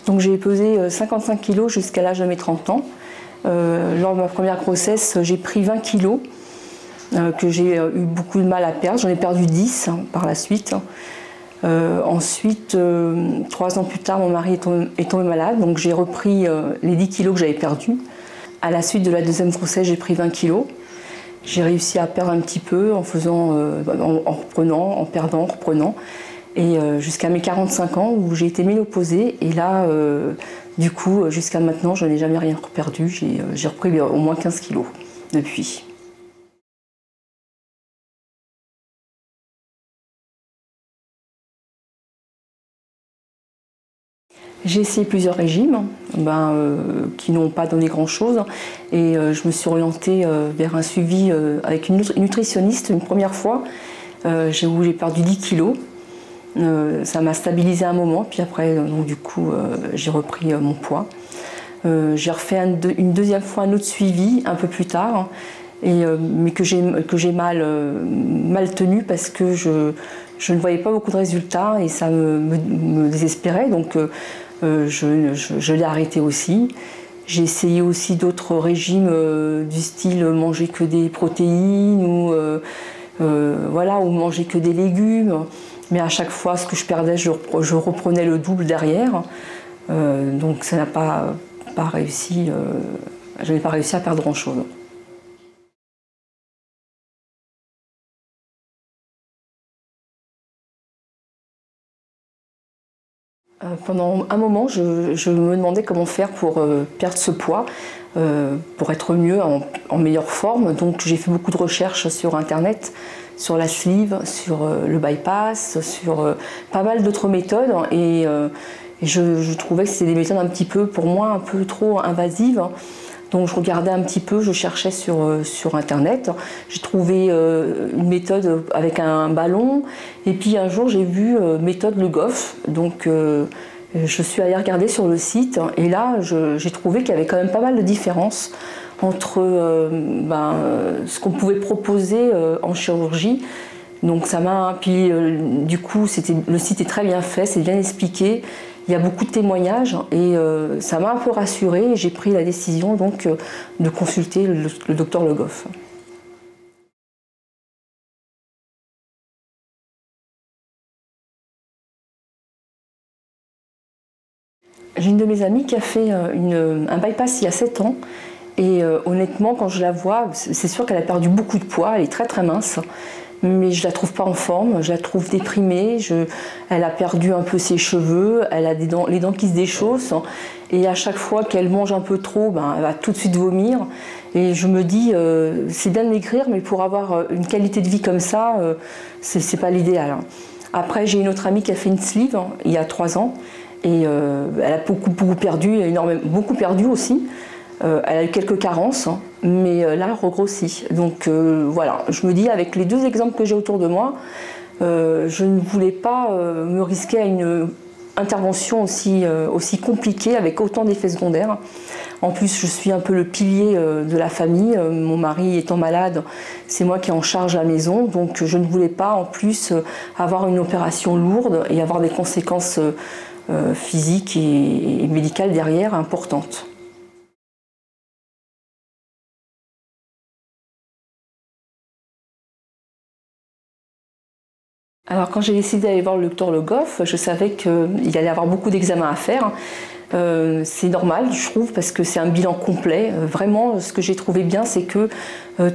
Donc j'ai pesé 55 kg jusqu'à l'âge de mes 30 ans. Lors de ma première grossesse, j'ai pris 20 kg que j'ai eu beaucoup de mal à perdre. J'en ai perdu 10 par la suite. Ensuite, 3 ans plus tard, mon mari est tombé malade, donc j'ai repris les 10 kg que j'avais perdus. À la suite de la deuxième grossesse, j'ai pris 20 kg. J'ai réussi à perdre un petit peu en reprenant, en perdant, en reprenant. Et jusqu'à mes 45 ans où j'ai été ménopausée. Et là, du coup, jusqu'à maintenant, je n'ai jamais rien perdu. J'ai repris au moins 15 kg depuis. J'ai essayé plusieurs régimes qui n'ont pas donné grand-chose et je me suis orientée vers un suivi avec une nutritionniste une première fois où j'ai perdu 10 kilos. Ça m'a stabilisé un moment, puis après donc, du coup j'ai repris mon poids. J'ai refait une deuxième fois un autre suivi un peu plus tard, mais que j'ai mal tenu parce que je ne voyais pas beaucoup de résultats et ça me désespérait. Donc je l'ai arrêté aussi. J'ai essayé aussi d'autres régimes du style manger que des protéines ou manger que des légumes. Mais à chaque fois, ce que je perdais, je reprenais le double derrière. Donc ça n'a pas réussi. Je n'ai pas réussi à perdre grand-chose. Pendant un moment, je me demandais comment faire pour perdre ce poids, pour être mieux, en meilleure forme. Donc j'ai fait beaucoup de recherches sur Internet, sur la sleeve, sur le bypass, sur pas mal d'autres méthodes. Et je trouvais que c'était des méthodes un petit peu, pour moi, un peu trop invasives. Donc je regardais un petit peu, je cherchais sur Internet. J'ai trouvé une méthode avec un ballon. Et puis un jour, j'ai vu méthode Le Goff. Donc je suis allée regarder sur le site. Et là, j'ai trouvé qu'il y avait quand même pas mal de différences entre ce qu'on pouvait proposer en chirurgie. Donc ça m'a... Puis du coup, le site est très bien fait, c'est bien expliqué. Il y a beaucoup de témoignages et ça m'a un peu rassurée et j'ai pris la décision donc de consulter le docteur Le Goff. J'ai une de mes amies qui a fait un bypass il y a 7 ans et honnêtement quand je la vois, c'est sûr qu'elle a perdu beaucoup de poids, elle est très très mince. Mais je la trouve pas en forme, je la trouve déprimée, elle a perdu un peu ses cheveux, elle a les dents qui se déchaussent et à chaque fois qu'elle mange un peu trop, elle va tout de suite vomir et je me dis c'est bien de maigrir mais pour avoir une qualité de vie comme ça, c'est pas l'idéal. Après j'ai une autre amie qui a fait une sleeve il y a 3 ans et elle a beaucoup perdu, beaucoup perdu aussi. Elle a eu quelques carences, mais là, elle regrossit. Donc voilà, je me dis, avec les 2 exemples que j'ai autour de moi, je ne voulais pas me risquer à une intervention aussi compliquée, avec autant d'effets secondaires. En plus, je suis un peu le pilier de la famille. Mon mari étant malade, c'est moi qui en charge la maison. Donc je ne voulais pas, en plus, avoir une opération lourde et avoir des conséquences physiques et médicales derrière importantes. Alors quand j'ai décidé d'aller voir le docteur Le Goff, je savais qu'il allait avoir beaucoup d'examens à faire. C'est normal, je trouve, parce que c'est un bilan complet. Vraiment, ce que j'ai trouvé bien, c'est que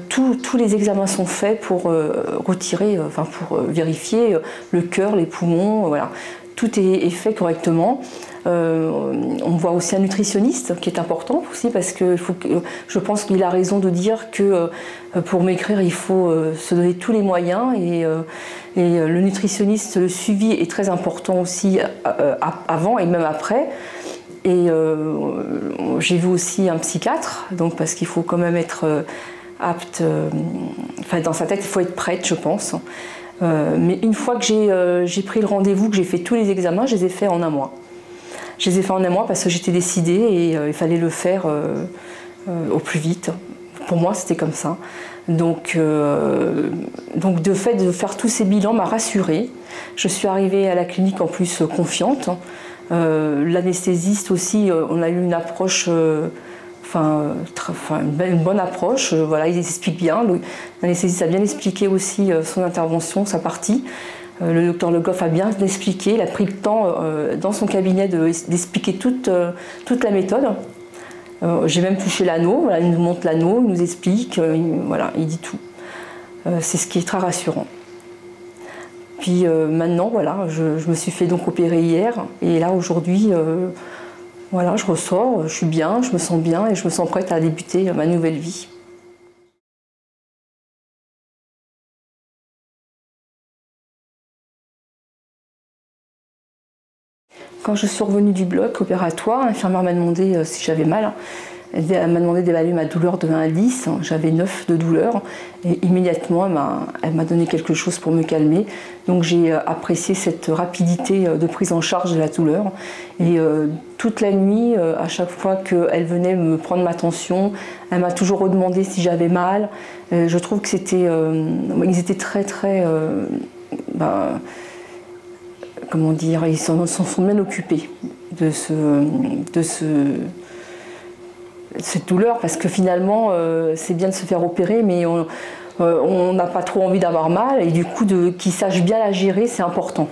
tous les examens sont faits pour pour vérifier le cœur, les poumons, voilà. Tout est fait correctement. On voit aussi un nutritionniste qui est important aussi parce que je pense qu'il a raison de dire que pour maigrir il faut se donner tous les moyens et le nutritionniste, le suivi est très important aussi avant et même après. Et j'ai vu aussi un psychiatre, donc parce qu'il faut quand même être apte, dans sa tête il faut être prête je pense. Mais une fois que j'ai pris le rendez-vous, que j'ai fait tous les examens, je les ai faits en un mois. Je les ai faits en un mois parce que j'étais décidée et il fallait le faire au plus vite. Pour moi, c'était comme ça. Donc de fait de faire tous ces bilans m'a rassurée. Je suis arrivée à la clinique en plus confiante. L'anesthésiste aussi, on a eu une approche, une bonne approche. Voilà, il explique bien. L'anesthésiste a bien expliqué aussi son intervention, sa partie. Le docteur Le Goff a bien expliqué, il a pris le temps dans son cabinet d'expliquer toute la méthode. J'ai même touché l'anneau, voilà, il nous montre l'anneau, il nous explique, voilà, il dit tout. C'est ce qui est très rassurant. Puis maintenant, voilà, je me suis fait donc opérer hier, et là aujourd'hui, voilà, je ressors, je suis bien, je me sens bien et je me sens prête à débuter ma nouvelle vie. Quand je suis revenue du bloc opératoire, l'infirmière m'a demandé si j'avais mal. Elle m'a demandé d'évaluer ma douleur de 1 à 10. J'avais 9 de douleur. Et immédiatement, elle m'a donné quelque chose pour me calmer. Donc j'ai apprécié cette rapidité de prise en charge de la douleur. Et toute la nuit, à chaque fois qu'elle venait me prendre ma tension, elle m'a toujours redemandé si j'avais mal. Je trouve que c'était, ils étaient très comment dire, ils s'en sont bien occupés de cette douleur, parce que finalement c'est bien de se faire opérer, mais on n'a pas trop envie d'avoir mal, et du coup qu'ils sachent bien la gérer, c'est important.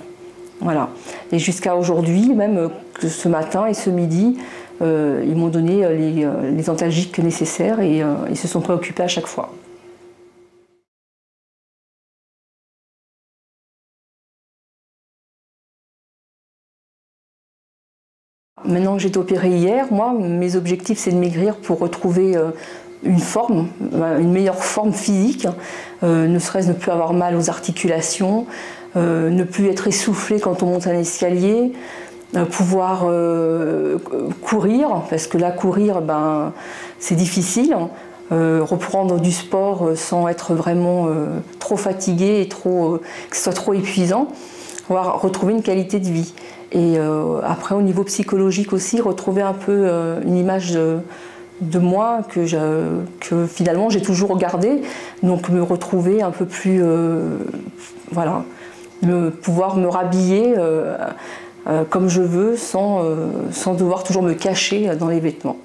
Voilà. Et jusqu'à aujourd'hui, même ce matin et ce midi, ils m'ont donné les antalgiques nécessaires, et ils se sont préoccupés à chaque fois. Maintenant que j'ai été opérée hier, moi, mes objectifs, c'est de maigrir pour retrouver une forme, une meilleure forme physique, ne serait-ce ne plus avoir mal aux articulations, ne plus être essoufflé quand on monte un escalier, pouvoir courir, parce que là, courir, c'est difficile, reprendre du sport sans être vraiment trop fatigué et que ce soit trop épuisant, pouvoir retrouver une qualité de vie. Et après, au niveau psychologique aussi, retrouver un peu une image de moi que finalement j'ai toujours gardée, donc me retrouver un peu plus, voilà, pouvoir me rhabiller comme je veux sans devoir toujours me cacher dans les vêtements.